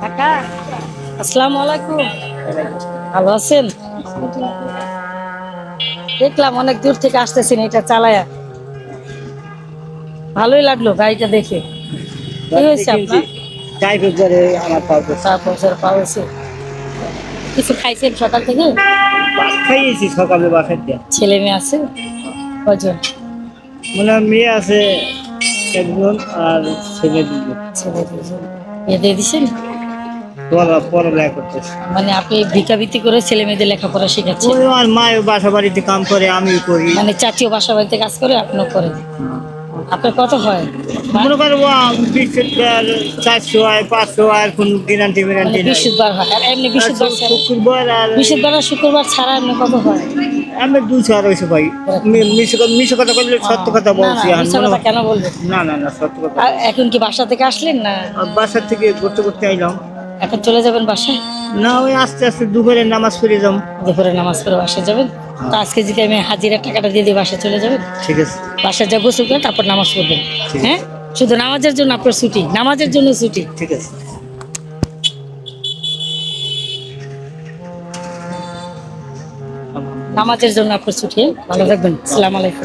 কাকা, আসসালামু আলাইকুম। ভালো আছেন? দেখলাম অনেক দূর থেকে আসতেছেন এটা চালায়া, ভালোই লাগলো গাড়িটা দেখে। কি হয়েছে আপনার? তারপর পাওয়াছে কিছু খাইছেন সকাল থেকে? খাইয়েছি সকালে বাসার দিয়ে। ছেলে মেয়ে আছে কজন? মানে মেয়ে আছে একজন আর ছেলে দুজন। ছেলে দুজন। বিয়ে দিয়ে দিছেন? পড়ালেখা করতেছে। মানে আপনি ভিক্ষাবৃত্তি করে ছেলে মেয়েদের লেখাপড়া শেখাচ্ছেন? ওই আমার মায়ের বাসা বাড়িতে কাম করে, আমি করি। মানে চাচিও বাসা বাড়িতে কাজ করে, আপনিও করেন? আপনার কত হয়? মনে করো 400 হয়, 500 হয়, কোন গ্যারান্টি মানে গ্যারান্টি নাই। বৃহস্পতিবার হয়, আর এমনি বৃহস্পতিবার ছাড়া? শুক্রবার আর বৃহস্পতিবার আর শুক্রবার ছাড়া এমনি কত হয়? আমি 200 250 পাই। মিশো কথা বললে সত্য কথা না না, বলছি। আর মিথ্যা কথা কেন বলবেন? না সত্য কথা। আর এখন কি বাসা থেকে আসলেন না বাসা থেকে ঘুরতে ঘুরতে আইলাম। এখন চলে যাবেন বাসায়? না, ওই আস্তে আস্তে দুপুরে নামাজ পড়ে যাম। দুপুরে নামাজ পড়ে বাসায় যাবেন? তো আজকে যদি আমি হাজিরার টাকাটা দিয়ে দিই বাসায় চলে যাবেন? ঠিক আছে। বাসায় যা গোসল করে তারপর নামাজ পড়বেন। হ্যাঁ, শুধু নামাজের জন্য আপনার ছুটি, নামাজের জন্য ছুটি। ঠিক আছে। নামাজের জন্য আপনার ছুটি। ভালো থাকবেন। আসসালামু আলাইকুম।